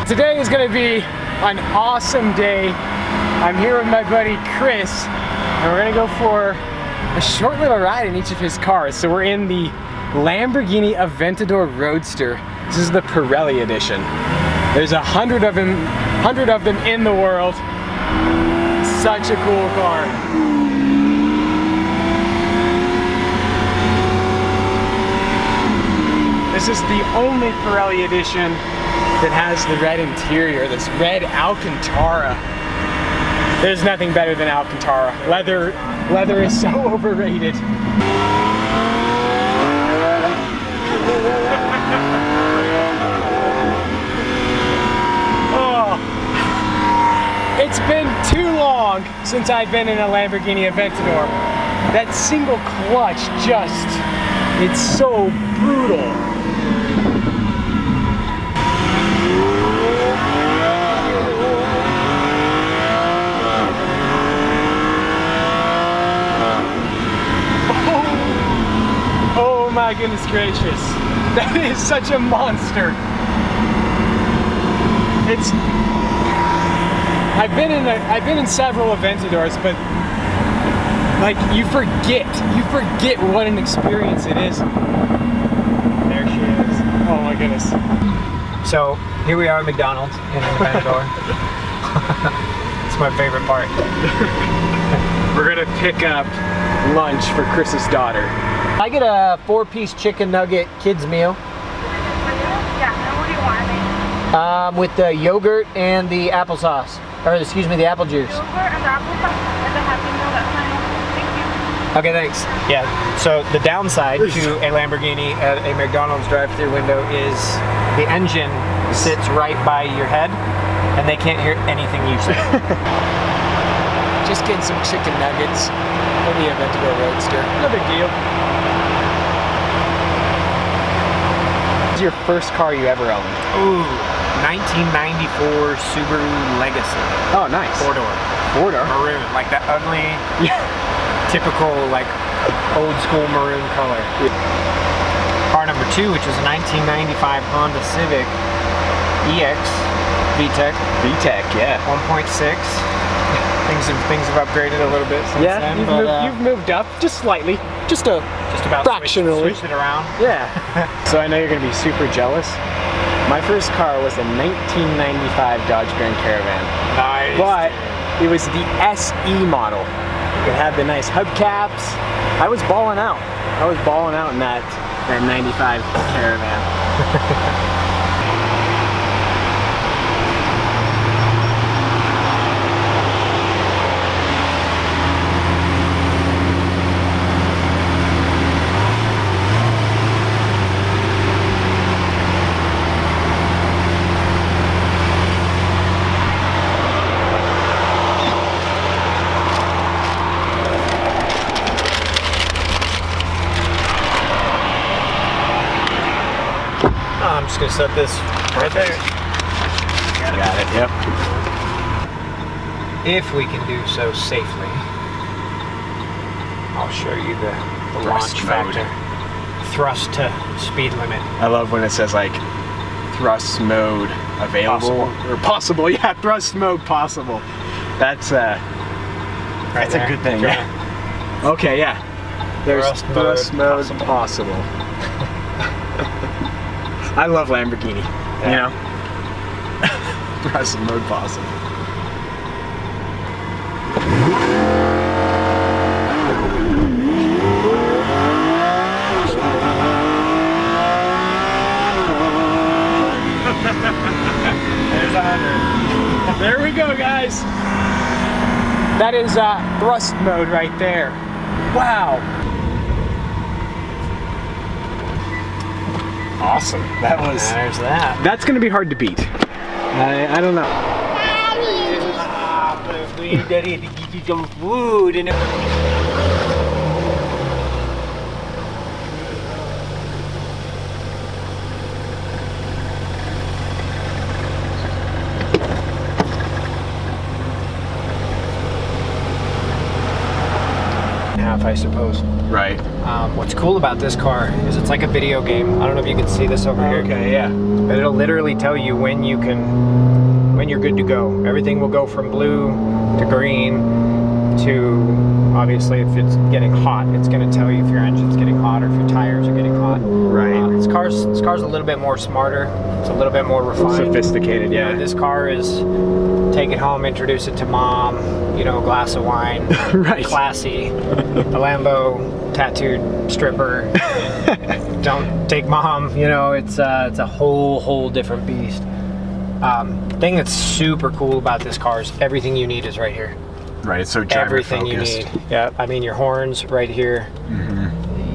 Today is gonna be an awesome day. I'm here with my buddy Chris, and we're gonna go for a short little ride in each of his cars. So we're in the Lamborghini Aventador Roadster. This is the Pirelli edition. There's 100 of them in the world. Such a cool car. This is the only Pirelli edition that has the red interior, this red Alcantara. There's nothing better than Alcantara. Leather is so overrated. Oh, it's been too long since I've been in a Lamborghini Aventador. That single clutch it's so brutal. Oh my goodness gracious. That is such a monster. I've been in several Aventadors, but like you forget what an experience it is. There she is. Oh my goodness. So here we are at McDonald's in Aventador. It's my favorite part. We're gonna pick up lunch for Chris's daughter. I get a 4-piece chicken nugget kids meal. Yeah, and what do you want? With the yogurt and the applesauce. Or excuse me, the apple juice. Yogurt and the applesauce and the Happy Meal, that's fine. Thank you. Okay, thanks. Yeah, so the downside to a Lamborghini at a McDonald's drive-thru window is the engine sits right by your head and they can't hear anything you say. Just getting some chicken nuggets for the Aventador Roadster. No big deal. This is your first car you ever owned? Ooh, 1994 Subaru Legacy. Oh, nice. 4-door. 4-door? Maroon, like that ugly, typical like old school maroon color. Car number 2, which is a 1995 Honda Civic EX VTEC. VTEC, yeah. 1.6. Things have upgraded a little bit since then. You've moved up just slightly, just about fractionally. Switch it around. Yeah. So I know you're gonna be super jealous. My first car was a 1995 Dodge Grand Caravan. Nice. But it was the SE model. It had the nice hubcaps. I was balling out. In that 95 Caravan. I'm just gonna set this right there. Got it, yep. If we can do so safely, I'll show you the launch factor. Thrust to speed limit. I love when it says like thrust mode available or possible. Yeah, thrust mode possible. That's a good thing. Yeah. Okay, yeah. There's thrust mode possible. I love Lamborghini, you know? Thrust mode possible. There's 100. There we go, guys. That is thrust mode right there. Wow. Awesome. There's that. That's gonna be hard to beat. I don't know. We're ready to give you some food and half, I suppose. Right. What's cool about this car is it's like a video game. I don't know if you can see this over here. Okay, yeah. But it'll literally tell you when you're good to go. Everything will go from blue to green to, obviously, if it's getting hot, it's going to tell you if your engine's getting hot or if your tires are getting hot. Right. This car's a little bit more smarter. It's a little bit more refined. Sophisticated, You yeah. know, this car is take it home, introduce it to mom, you know, a glass of wine, Right. classy, a Lambo tattooed stripper. Don't take mom, you know, it's a whole different beast. Thing that's super cool about this car is everything you need is right here. Right, it's so driver Everything focused. you need. Yeah, I mean your horns right here.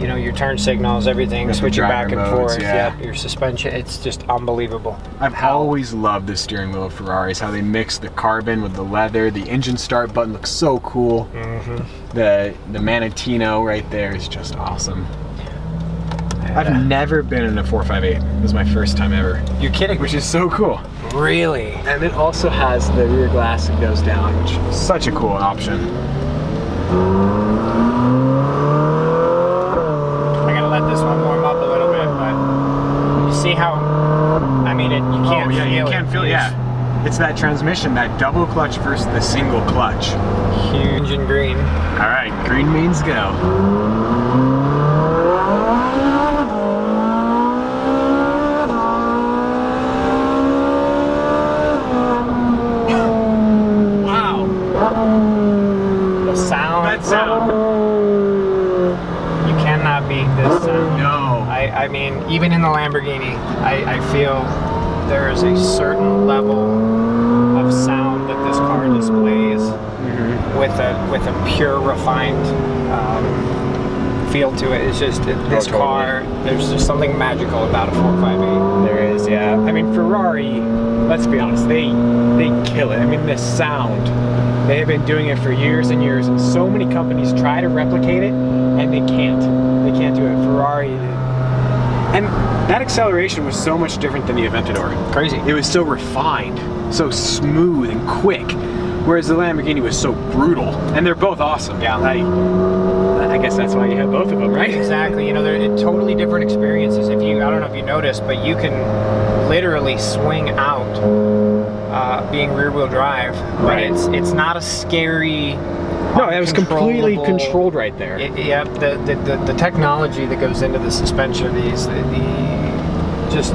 You know, your turn signals, everything, With the switching back driver and modes, forth. yeah. Yep, your suspension, it's just unbelievable. I've always loved the steering wheel of Ferraris, how they mix the carbon with the leather. The engine start button looks so cool. The Manatino right there is just awesome. I've never been in a 458. This is my first time ever. You're kidding me. Which is so cool. Really? And it also has the rear glass that goes down, which is such a cool option. I gotta let this one warm up a little bit, but you see how, I mean, you can't feel it. You can't feel it, yeah. It's that transmission, that double clutch versus the single clutch. Huge and green. All right, green means go. Wow. The sound. That sound. You cannot beat this sound. No. I mean, even in the Lamborghini, I feel there is a certain level of sound that this car displays with a pure, refined feel to it. It's just, this totally. car, there's just something magical about a 458. There is, yeah. I mean, Ferrari, let's be honest, they kill it. I mean, the sound, they have been doing it for years and years, and so many companies try to replicate it, and they can't. They can't do it. Ferrari, and that acceleration was so much different than the Aventador. Crazy. It was so refined, so smooth and quick, whereas the Lamborghini was so brutal. And they're both awesome. Yeah. I guess that's why you have both of them, right? Exactly. You know, they're totally different experiences. I don't know if you noticed, but you can literally swing out being rear-wheel drive, but Right. it's not a scary. No, it was completely uncontrollable- controlled right there. Yeah, the technology that goes into the suspension of these, the just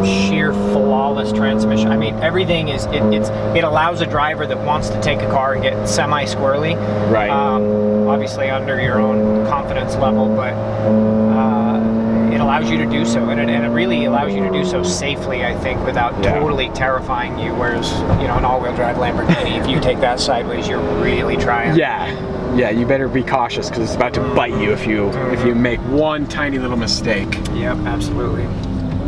sheer flawless transmission. I mean, everything is it allows a driver that wants to take a car and get semi-squirrely. Right. Obviously under your own confidence level, but it allows you to do so, and it really allows you to do so safely, I think, without Yeah. totally terrifying you. Whereas, you know, an all-wheel drive Lamborghini, if you take that sideways, you're really trying. Yeah, you better be cautious because it's about to bite you if you make one tiny little mistake. Yep, absolutely.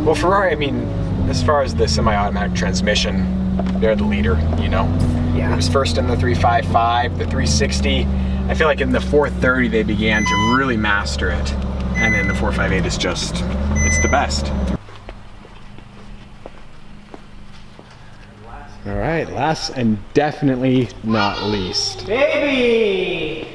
Well, Ferrari, I mean, as far as the semi-automatic transmission, they're the leader, you know? Yeah. It was first in the 355, the 360. I feel like in the 430 they began to really master it. And then the 458 is just, it's the best. All right, last and definitely not least. Baby!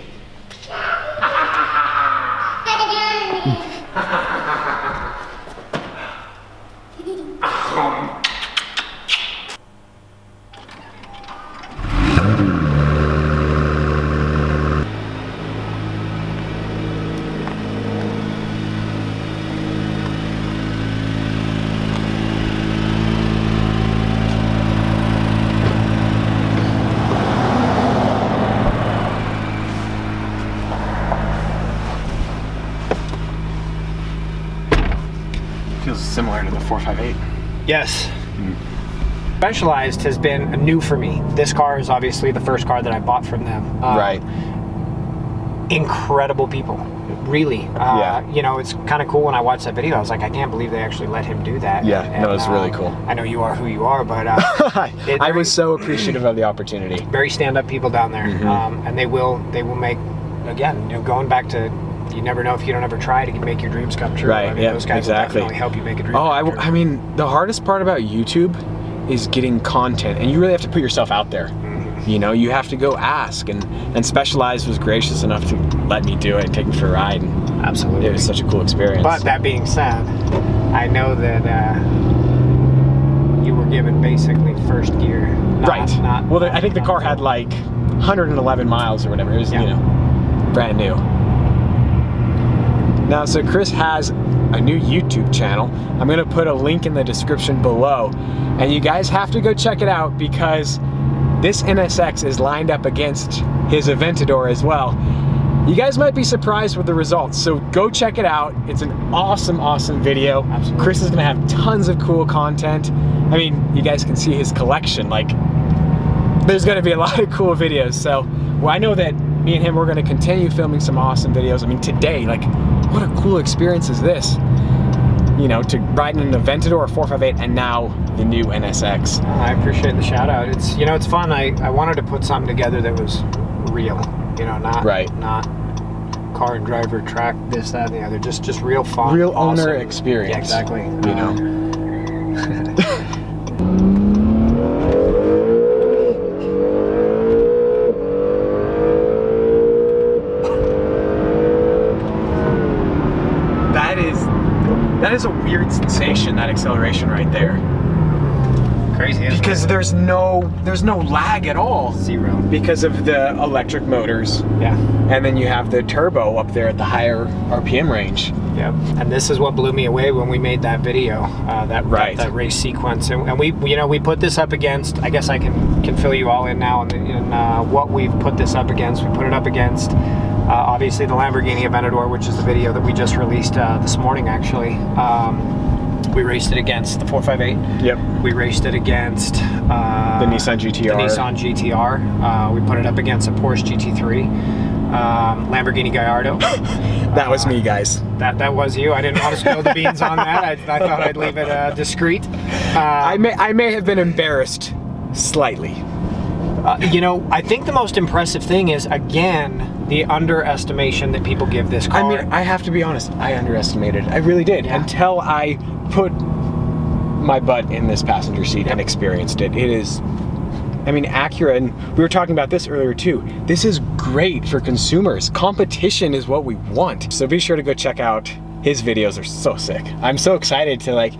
Feels similar to the 458. Yes. Specialized has been new for me. This car is obviously the first car that I bought from them. Right. Incredible people, really. Yeah. You know, it's kind of cool when I watched that video. I was like, I can't believe they actually let him do that. Yeah, no, it's really cool. I know you are who you are, but I was so appreciative of the opportunity. very stand-up people down there, and they will make, again, you know, going back to, you never know if you don't ever try to make your dreams come true. Right, I mean, yeah, those guys exactly. will definitely help you make a dream Oh, come true. I mean, the hardest part about YouTube is getting content, and you really have to put yourself out there. You know, you have to go ask, and Specialized was gracious enough to let me do it and take me for a ride. And Absolutely. it was such a cool experience. But that being said, I know that you were given basically first gear. Well, I think the car had like 111 miles or whatever. It was, you know, brand new. Now, so Chris has a new YouTube channel. I'm gonna put a link in the description below, and you guys have to go check it out because this NSX is lined up against his Aventador as well. You guys might be surprised with the results, so go check it out. It's an awesome, awesome video. Absolutely. Chris is gonna have tons of cool content. I mean, you guys can see his collection. Like, there's gonna be a lot of cool videos. So, well, I know that me and him, we're gonna continue filming some awesome videos. I mean, today, like, what a cool experience is this? You know, to ride in an Aventador 458 and now the new NSX. I appreciate the shout out. It's, you know, it's fun. I wanted to put something together that was real, you know, not car and driver track, this, that, and the other. Just real fun. Real awesome owner experience. Yeah, exactly. You know? That is a weird sensation, that acceleration right there. Crazy, isn't because there's no lag at all. Zero. Because of the electric motors. Yeah. And then you have the turbo up there at the higher RPM range. Yep. And this is what blew me away when we made that video, that race sequence. And we, you know, we put this up against, I guess I can fill you all in now in what we've put this up against. We put it up against obviously the Lamborghini Aventador, which is the video that we just released this morning, actually. We raced it against the 458. Yep. We raced it against the Nissan GTR. The Nissan GTR. We put it up against a Porsche GT3. Lamborghini Gallardo. That was me, guys. That was you. I didn't want to spill the beans on that. I thought I'd leave it discreet. I may have been embarrassed slightly. You know, I think the most impressive thing is, again, the underestimation that people give this car. I mean, I have to be honest, I underestimated it. I really did, until I put my butt in this passenger seat and experienced it. It is, I mean, Acura, and we were talking about this earlier too, this is great for consumers. Competition is what we want. So be sure to go check out his videos. They're so sick. I'm so excited to like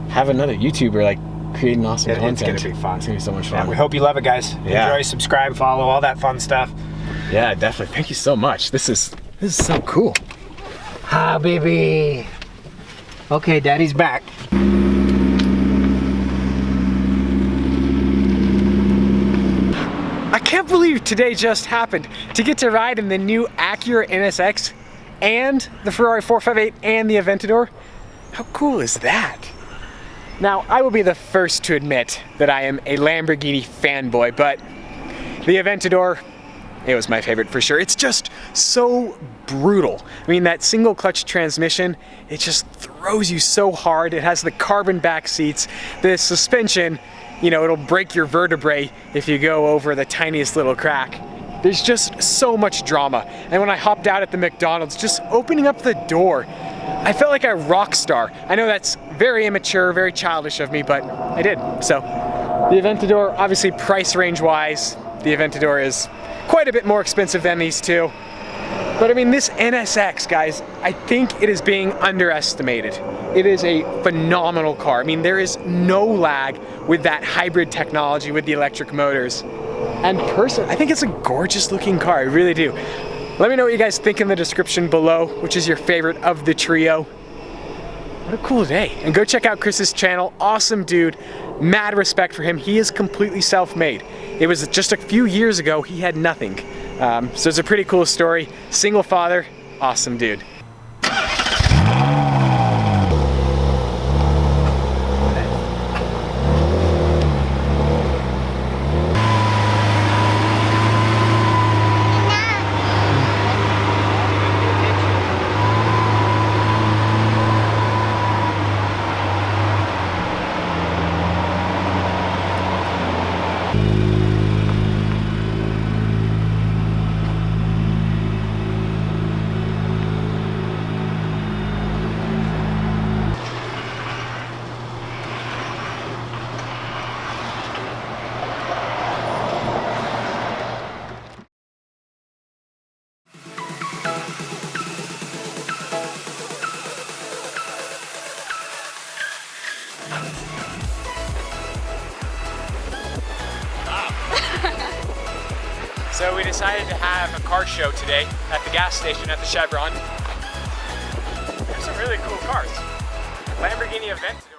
have another YouTuber like creating awesome content. It's gonna be fun. It's gonna be so much fun. Yeah, we hope you love it, guys. Enjoy, subscribe, follow, all that fun stuff. Yeah, definitely. Thank you so much. This is so cool. Hi, baby. Okay, Daddy's back. I can't believe today just happened to get to ride in the new Acura NSX and the Ferrari 458 and the Aventador. How cool is that? Now, I will be the first to admit that I am a Lamborghini fanboy, but the Aventador, it was my favorite for sure. It's just so brutal. I mean, that single clutch transmission, it just throws you so hard. It has the carbon back seats, the suspension, you know, it'll break your vertebrae if you go over the tiniest little crack. There's just so much drama. And when I hopped out at the McDonald's, just opening up the door, I felt like a rock star. I know that's very immature, very childish of me, but I did. So the Aventador, obviously price range wise, the Aventador is quite a bit more expensive than these two. But I mean, this NSX, guys, I think it is being underestimated. It is a phenomenal car. I mean, there is no lag with that hybrid technology with the electric motors. And personally, I think it's a gorgeous looking car, I really do. Let me know what you guys think in the description below, which is your favorite of the trio. What a cool day. And go check out Chris's channel, awesome dude, mad respect for him. He is completely self-made. It was just a few years ago, he had nothing. So it's a pretty cool story. Single father, awesome dude. So we decided to have a car show today at the gas station at the Chevron. There's some really cool cars. Lamborghini Aventador.